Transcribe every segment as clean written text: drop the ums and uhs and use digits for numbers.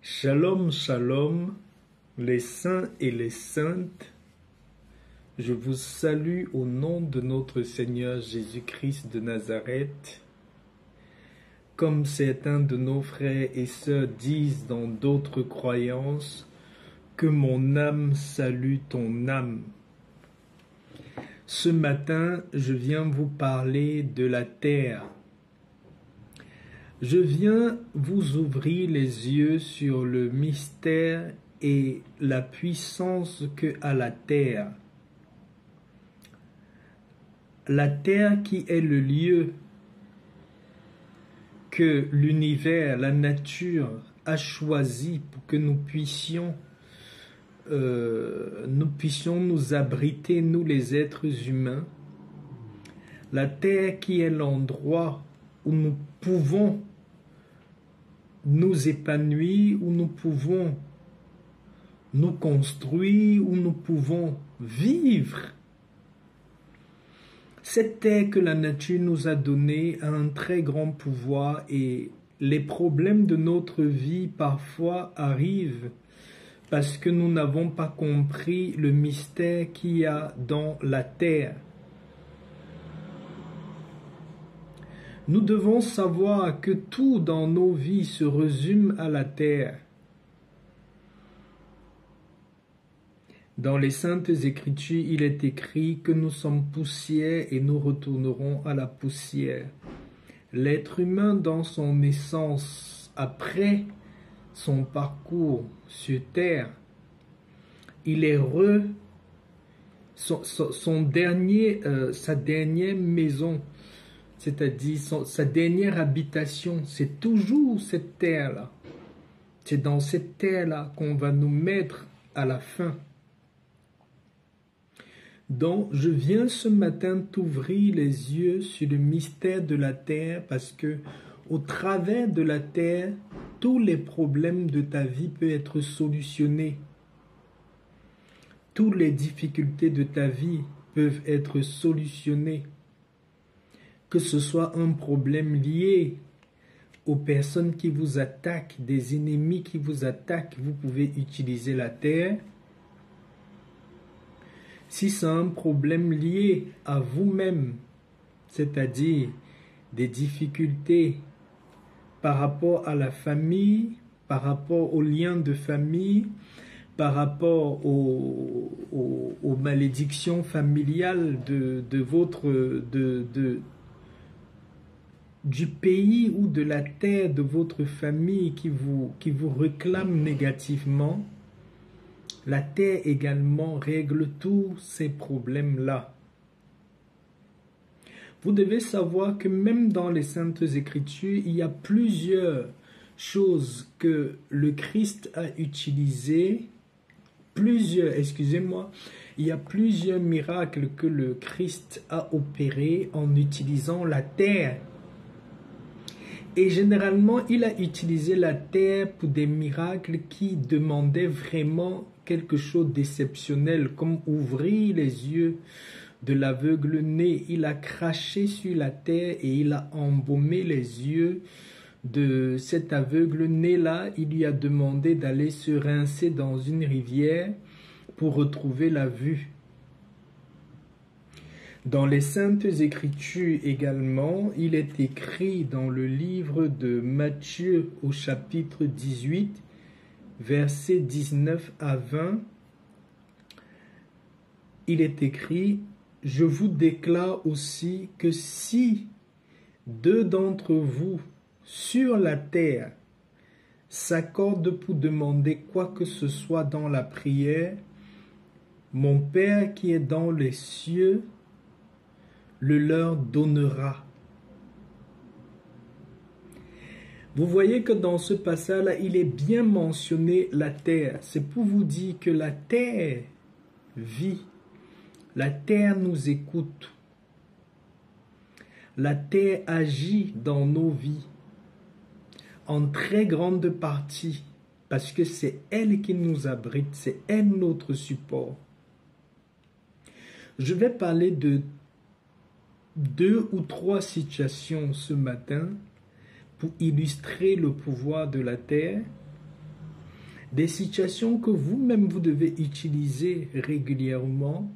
Shalom, shalom, les saints et les saintes, je vous salue au nom de notre Seigneur Jésus-Christ de Nazareth. Comme certains de nos frères et sœurs disent dans d'autres croyances, que mon âme salue ton âme. Ce matin, je viens vous parler de la terre. Je viens vous ouvrir les yeux sur le mystère et la puissance que a la terre. La terre qui est le lieu que l'univers, la nature a choisi pour que nous puissions nous abriter, nous les êtres humains. La terre qui est l'endroit où nous pouvons nous épanouir, où nous pouvons nous construire, où nous pouvons vivre. Cette terre que la nature nous a donnée a un très grand pouvoir et les problèmes de notre vie parfois arrivent parce que nous n'avons pas compris le mystère qu'il y a dans la terre. Nous devons savoir que tout dans nos vies se résume à la terre. Dans les Saintes Écritures, il est écrit que nous sommes poussière et nous retournerons à la poussière. L'être humain dans son essence, après son parcours sur terre, il est sa dernière maison, c'est-à-dire sa dernière habitation, c'est toujours cette terre-là. C'est dans cette terre-là qu'on va nous mettre à la fin. Donc, je viens ce matin t'ouvrir les yeux sur le mystère de la terre parce que, au travers de la terre, tous les problèmes de ta vie peuvent être solutionnés. Toutes les difficultés de ta vie peuvent être solutionnées. Que ce soit un problème lié aux personnes qui vous attaquent, des ennemis qui vous attaquent, vous pouvez utiliser la terre. Si c'est un problème lié à vous-même, c'est-à-dire des difficultés par rapport à la famille, par rapport aux liens de famille, par rapport aux malédictions familiales du pays ou de la terre de votre famille qui vous réclame négativement, la terre également règle tous ces problèmes-là. Vous devez savoir que même dans les Saintes Écritures, il y a plusieurs choses que le Christ a utilisées, il y a plusieurs miracles que le Christ a opérés en utilisant la terre. Et généralement, il a utilisé la terre pour des miracles qui demandaient vraiment quelque chose d'exceptionnel, comme ouvrir les yeux de l'aveugle-né. Il a craché sur la terre et il a embaumé les yeux de cet aveugle-né-là. Il lui a demandé d'aller se rincer dans une rivière pour retrouver la vue. Dans les Saintes Écritures également, il est écrit dans le livre de Matthieu au chapitre 18, versets 19 à 20, il est écrit « Je vous déclare aussi que si 2 d'entre vous sur la terre s'accordent pour demander quoi que ce soit dans la prière, mon Père qui est dans les cieux le leur donnera. » Vous voyez que dans ce passage-là, il est bien mentionné la terre. C'est pour vous dire que la terre vit. La terre nous écoute. La terre agit dans nos vies en très grande partie parce que c'est elle qui nous abrite, c'est elle notre support. Je vais parler de 2 ou 3 situations ce matin pour illustrer le pouvoir de la terre des situations que vous-même vous devez utiliser régulièrement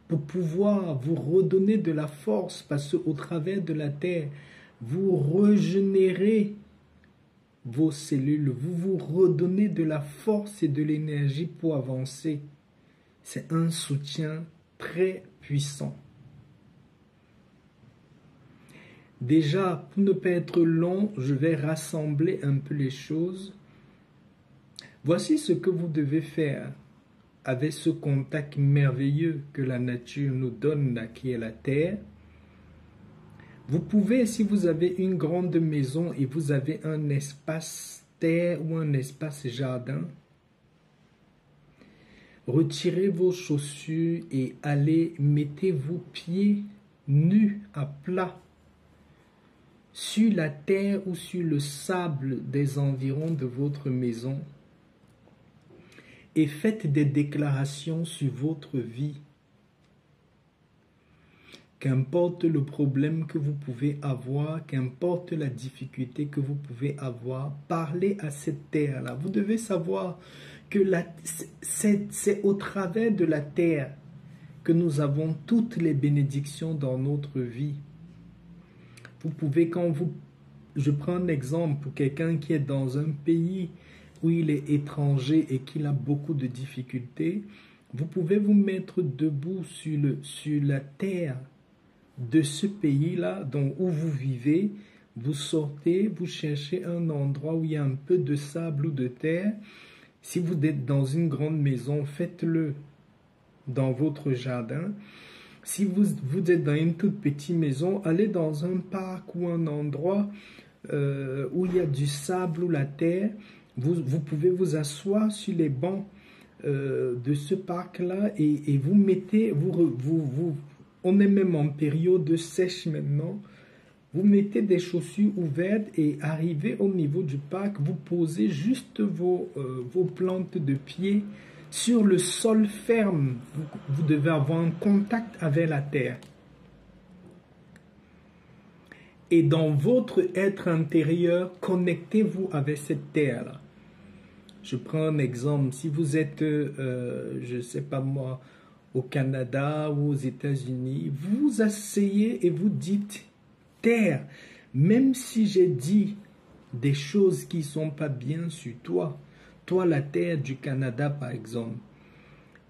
pour pouvoir vous redonner de la force, parce qu'au travers de la terre, vous régénérez vos cellules, vous vous redonnez de la force et de l'énergie pour avancer. C'est un soutien très puissant. Déjà, pour ne pas être long, je vais rassembler un peu les choses. Voici ce que vous devez faire avec ce contact merveilleux que la nature nous donne, qui est la terre. Vous pouvez, si vous avez une grande maison et vous avez un espace terre ou un espace jardin, retirez vos chaussures et allez, mettez vos pieds nus à plat sur la terre ou sur le sable des environs de votre maison et faites des déclarations sur votre vie. Qu'importe le problème que vous pouvez avoir, qu'importe la difficulté que vous pouvez avoir, parlez à cette terre-là. Vous devez savoir que c'est au travers de la terre que nous avons toutes les bénédictions dans notre vie. Vous pouvez, je prends un exemple pour quelqu'un qui est dans un pays où il est étranger et qu'il a beaucoup de difficultés, vous pouvez vous mettre debout sur la terre de ce pays-là où vous vivez, vous sortez, vous cherchez un endroit où il y a un peu de sable ou de terre. Si vous êtes dans une grande maison, faites-le dans votre jardin. Si vous êtes dans une toute petite maison, allez dans un parc ou un endroit où il y a du sable ou la terre. Vous pouvez vous asseoir sur les bancs de ce parc-là et vous mettez, on est même en période de sèche maintenant, vous mettez des chaussures ouvertes et arrivez au niveau du parc, vous posez juste vos plantes de pied sur le sol ferme. Vous devez avoir un contact avec la terre. Et dans votre être intérieur, connectez-vous avec cette terre-là. Je prends un exemple. Si vous êtes, je ne sais pas moi, au Canada ou aux États-Unis, vous vous asseyez et vous dites, terre, même si j'ai dit des choses qui ne sont pas bien sur toi, toi la terre du Canada par exemple,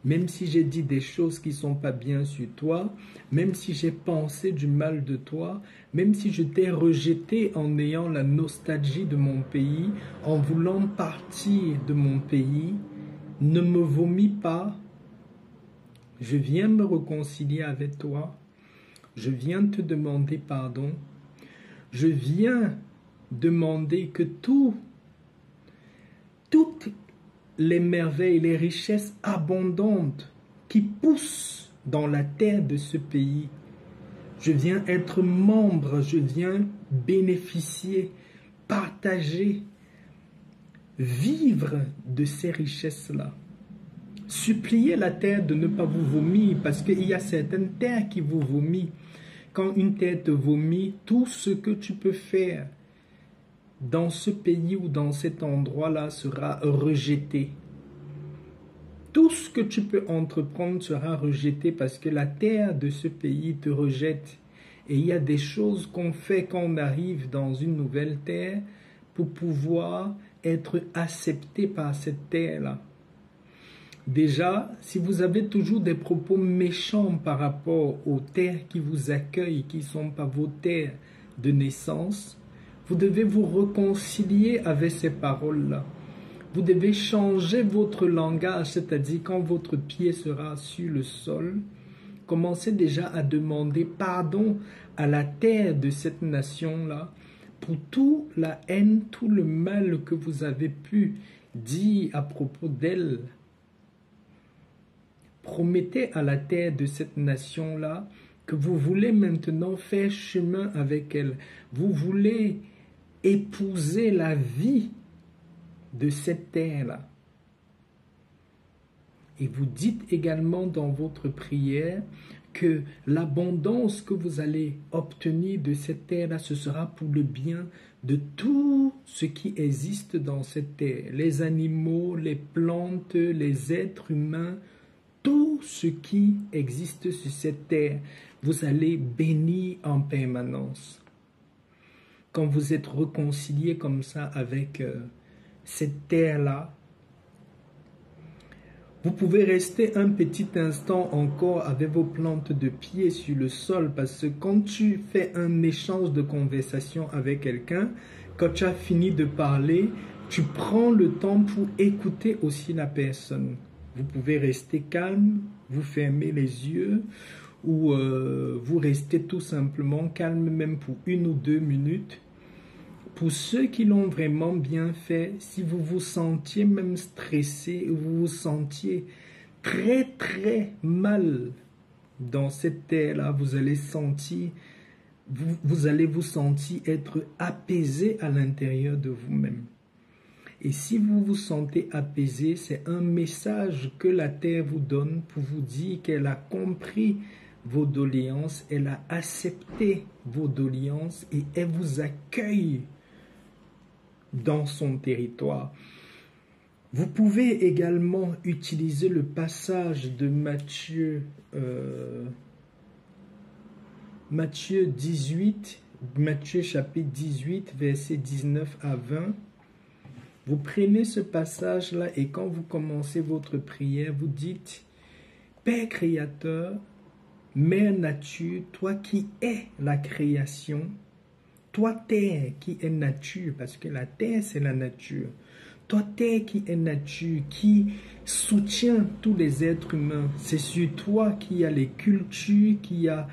même si j'ai dit des choses qui ne sont pas bien sur toi, même si j'ai pensé du mal de toi, même si je t'ai rejeté en ayant la nostalgie de mon pays, en voulant partir de mon pays, ne me vomis pas. Je viens me réconcilier avec toi. Je viens te demander pardon. Je viens demander que toutes les merveilles, les richesses abondantes qui poussent dans la terre de ce pays, je viens être membre, je viens bénéficier, partager, vivre de ces richesses-là. Suppliez la terre de ne pas vous vomir, parce qu'il y a certaines terres qui vous vomissent. Quand une terre te vomit, tout ce que tu peux faire dans ce pays ou dans cet endroit-là sera rejeté. Tout ce que tu peux entreprendre sera rejeté parce que la terre de ce pays te rejette. Et il y a des choses qu'on fait quand on arrive dans une nouvelle terre pour pouvoir être accepté par cette terre-là. Déjà, si vous avez toujours des propos méchants par rapport aux terres qui vous accueillent, qui ne sont pas vos terres de naissance, vous devez vous réconcilier avec ces paroles-là. Vous devez changer votre langage, c'est-à-dire quand votre pied sera sur le sol, commencez déjà à demander pardon à la terre de cette nation-là pour toute la haine, tout le mal que vous avez pu dire à propos d'elle. Promettez à la terre de cette nation-là que vous voulez maintenant faire chemin avec elle. Vous voulez épouser la vie de cette terre-là. Et vous dites également dans votre prière que l'abondance que vous allez obtenir de cette terre-là, ce sera pour le bien de tout ce qui existe dans cette terre, les animaux, les plantes, les êtres humains, tout ce qui existe sur cette terre, vous allez bénir en permanence. Quand vous êtes réconcilié comme ça avec cette terre-là, vous pouvez rester un petit instant encore avec vos plantes de pied sur le sol, parce que quand tu fais un échange de conversation avec quelqu'un, quand tu as fini de parler, tu prends le temps pour écouter aussi la personne. Vous pouvez rester calme, vous fermez les yeux, ou vous restez tout simplement calme même pour 1 ou 2 minutes. Pour ceux qui l'ont vraiment bien fait, si vous vous sentiez même stressé, vous vous sentiez très très mal dans cette terre-là, vous allez vous sentir être apaisé à l'intérieur de vous-même. Et si vous vous sentez apaisé, c'est un message que la terre vous donne pour vous dire qu'elle a compris vos doléances, elle a accepté vos doléances et elle vous accueille dans son territoire. Vous pouvez également utiliser le passage de Matthieu 18, Matthieu chapitre 18, versets 19 à 20. Vous prenez ce passage-là et quand vous commencez votre prière, vous dites « Père créateur, Mère nature, toi qui es la création, toi terre qui est nature, parce que la terre c'est la nature, toi terre qui est nature, qui soutient tous les êtres humains, c'est sur toi qu'il y a les cultures, qu'il y a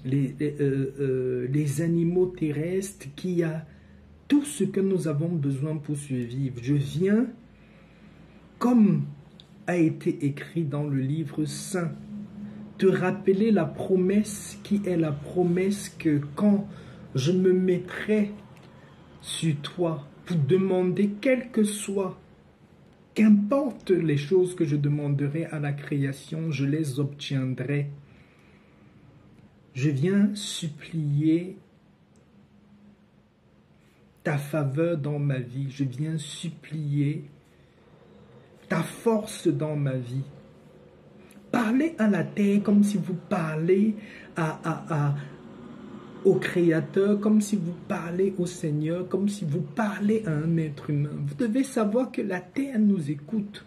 les animaux terrestres, qu'il y a tout ce que nous avons besoin pour survivre. Je viens, comme a été écrit dans le livre saint, te rappeler la promesse qui est la promesse que quand je me mettrai sur toi pour demander quel que soit, qu'importe les choses que je demanderai à la création, je les obtiendrai. Je viens supplier ta faveur dans ma vie. Je viens supplier ta force dans ma vie. Parlez à la terre comme si vous parlez au Créateur, comme si vous parlez au Seigneur, comme si vous parlez à un être humain. Vous devez savoir que la terre nous écoute.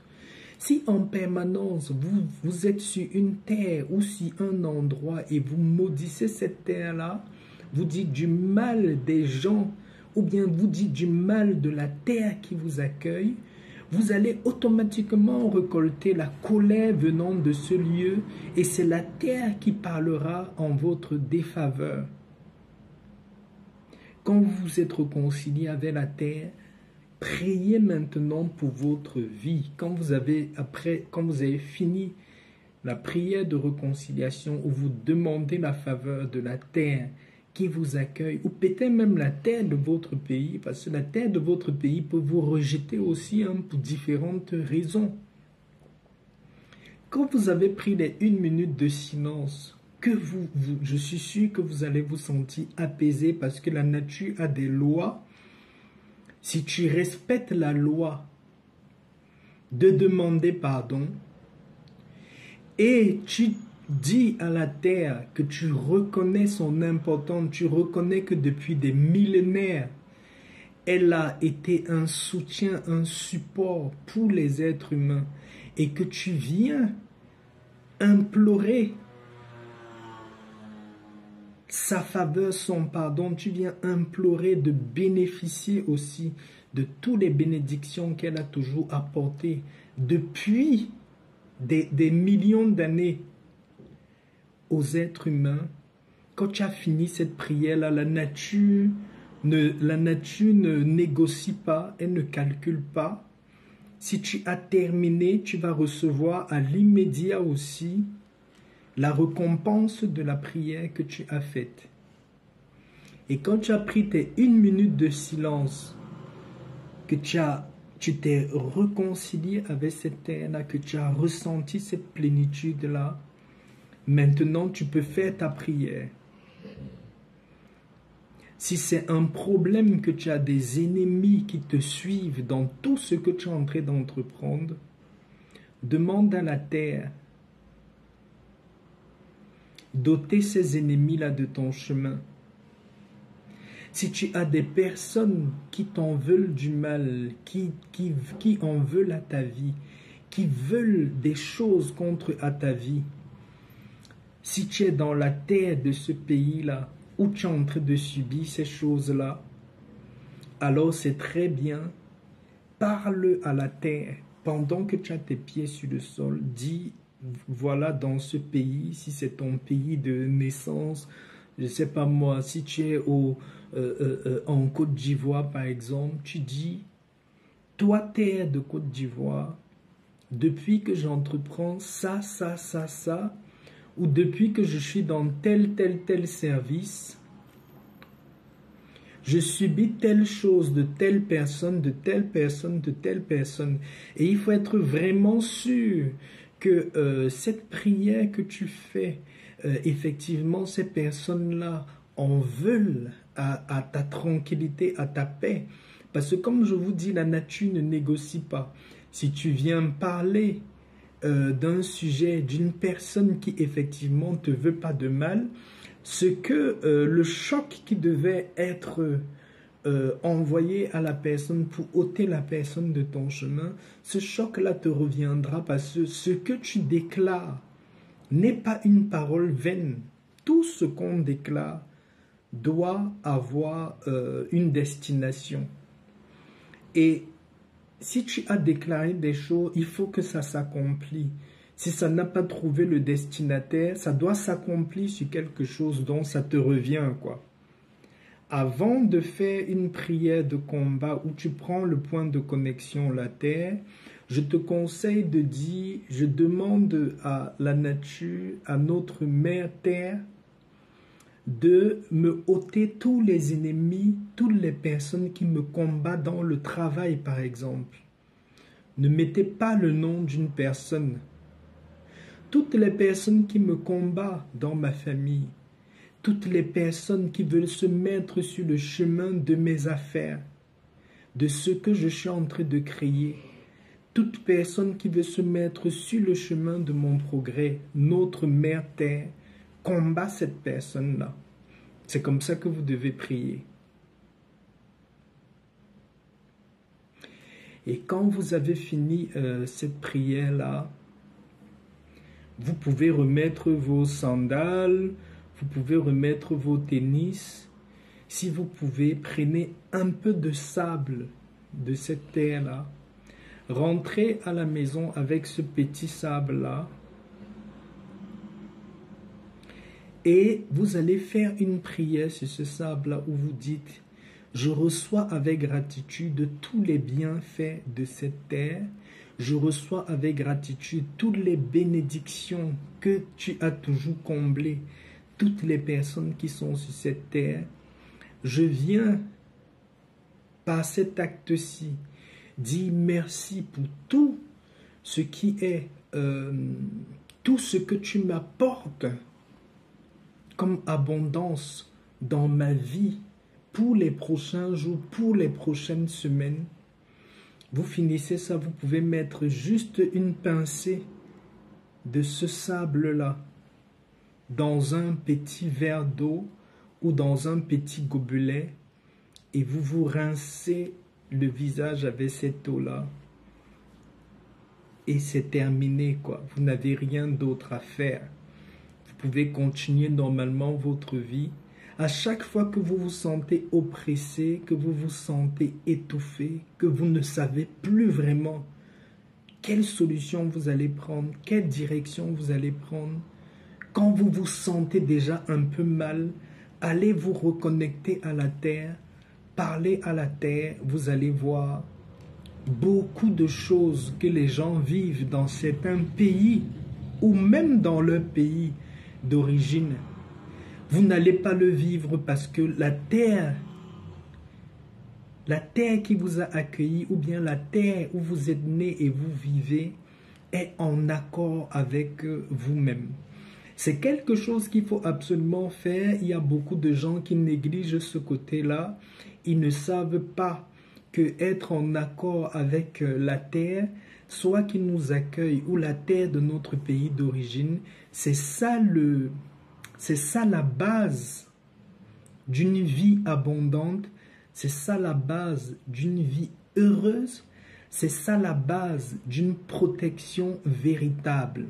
Si en permanence vous êtes sur une terre ou sur un endroit et vous maudissez cette terre-là, vous dites du mal des gens ou bien vous dites du mal de la terre qui vous accueille, vous allez automatiquement récolter la colère venant de ce lieu et c'est la terre qui parlera en votre défaveur. Quand vous vous êtes réconcilié avec la terre, priez maintenant pour votre vie. Quand vous avez fini la prière de réconciliation où vous demandez la faveur de la terre qui vous accueille, ou peut-être même la terre de votre pays, parce que la terre de votre pays peut vous rejeter aussi pour différentes raisons. Quand vous avez pris les 1 minute de silence, je suis sûr que vous allez vous sentir apaisé parce que la nature a des lois. Si tu respectes la loi de demander pardon et tu dis à la terre que tu reconnais son importance, tu reconnais que depuis des millénaires, elle a été un soutien, un support pour les êtres humains et que tu viens implorer sa faveur, son pardon, tu viens implorer de bénéficier aussi de toutes les bénédictions qu'elle a toujours apportées depuis des millions d'années aux êtres humains. Quand tu as fini cette prière-là, la nature ne négocie pas, elle ne calcule pas. Si tu as terminé, tu vas recevoir à l'immédiat aussi la récompense de la prière que tu as faite. Et quand tu as pris tes 1 minute de silence, que tu t'es réconcilié avec cette terre-là, que tu as ressenti cette plénitude-là, maintenant tu peux faire ta prière. Si c'est un problème que tu as des ennemis qui te suivent dans tout ce que tu es en train d'entreprendre, demande à la terre d'ôter ces ennemis-là de ton chemin. Si tu as des personnes qui t'en veulent du mal, qui en veulent à ta vie, qui veulent des choses contre à ta vie, si tu es dans la terre de ce pays-là, où tu es en train de subir ces choses-là, alors c'est très bien, parle à la terre, pendant que tu as tes pieds sur le sol, dis, voilà dans ce pays, si c'est ton pays de naissance, je ne sais pas moi, si tu es en Côte d'Ivoire par exemple, tu dis, toi terre de Côte d'Ivoire, depuis que j'entreprends ça, ou depuis que je suis dans tel service, je subis telle chose de telle personne, de telle personne, de telle personne. Et il faut être vraiment sûr que cette prière que tu fais, effectivement, ces personnes-là en veulent à ta tranquillité, à ta paix. Parce que comme je vous dis, la nature ne négocie pas. Si tu viens parler d'un sujet, d'une personne qui effectivement ne te veut pas de mal, ce que le choc qui devait être envoyé à la personne pour ôter la personne de ton chemin, ce choc-là te reviendra parce que ce que tu déclares n'est pas une parole vaine. Tout ce qu'on déclare doit avoir une destination. Et si tu as déclaré des choses, il faut que ça s'accomplisse. Si ça n'a pas trouvé le destinataire, ça doit s'accomplir sur quelque chose dont ça te revient, quoi. Avant de faire une prière de combat où tu prends le point de connexion, la terre, je te conseille de dire, je demande à la nature, à notre mère terre, de me ôter tous les ennemis, toutes les personnes qui me combattent dans le travail, par exemple. Ne mettez pas le nom d'une personne. Toutes les personnes qui me combattent dans ma famille, toutes les personnes qui veulent se mettre sur le chemin de mes affaires, de ce que je suis en train de créer, toute personne qui veut se mettre sur le chemin de mon progrès, notre mère terre, combat cette personne-là. C'est comme ça que vous devez prier. Et quand vous avez fini cette prière-là, vous pouvez remettre vos sandales, vous pouvez remettre vos tennis. Si vous pouvez, prenez un peu de sable de cette terre-là. Rentrez à la maison avec ce petit sable-là. Et vous allez faire une prière sur ce sable-là où vous dites « Je reçois avec gratitude tous les bienfaits de cette terre. Je reçois avec gratitude toutes les bénédictions que tu as toujours comblées, toutes les personnes qui sont sur cette terre. Je viens par cet acte-ci dire merci pour tout ce qui est, tout ce que tu m'apportes comme abondance dans ma vie pour les prochains jours, pour les prochaines semaines. » Vous finissez ça, vous pouvez mettre juste une pincée de ce sable-là dans un petit verre d'eau ou dans un petit gobelet et vous vous rincez le visage avec cette eau-là. Et c'est terminé, quoi. Vous n'avez rien d'autre à faire. Vous pouvez continuer normalement votre vie. À chaque fois que vous vous sentez oppressé, que vous vous sentez étouffé, que vous ne savez plus vraiment quelle solution vous allez prendre, quelle direction vous allez prendre, quand vous vous sentez déjà un peu mal, allez vous reconnecter à la terre, parlez à la terre, vous allez voir beaucoup de choses que les gens vivent dans certains pays ou même dans leur pays d'origine. Vous n'allez pas le vivre parce que la terre qui vous a accueilli ou bien la terre où vous êtes né et vous vivez est en accord avec vous-même. C'est quelque chose qu'il faut absolument faire. Il y a beaucoup de gens qui négligent ce côté-là. Ils ne savent pas que être en accord avec la terre, soit qui nous accueille ou la terre de notre pays d'origine, c'est ça la base d'une vie abondante, c'est ça la base d'une vie heureuse, c'est ça la base d'une protection véritable.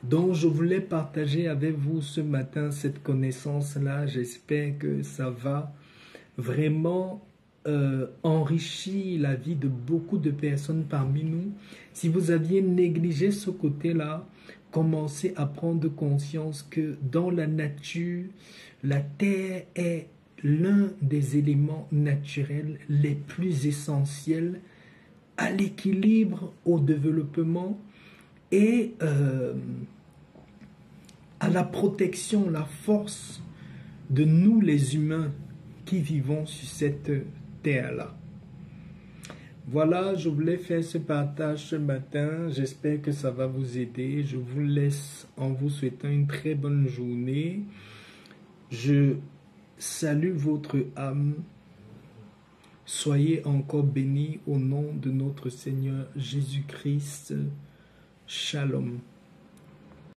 Donc je voulais partager avec vous ce matin cette connaissance-là. J'espère que ça va vraiment enrichir la vie de beaucoup de personnes parmi nous. Si vous aviez négligé ce côté-là, commencez à prendre conscience que dans la nature, la terre est l'un des éléments naturels les plus essentiels à l'équilibre, au développement et à la protection, la force de nous les humains qui vivons sur cette terre-là. Voilà, je voulais faire ce partage ce matin. J'espère que ça va vous aider. Je vous laisse en vous souhaitant une très bonne journée. Je salue votre âme. Soyez encore bénis au nom de notre Seigneur Jésus-Christ. Shalom.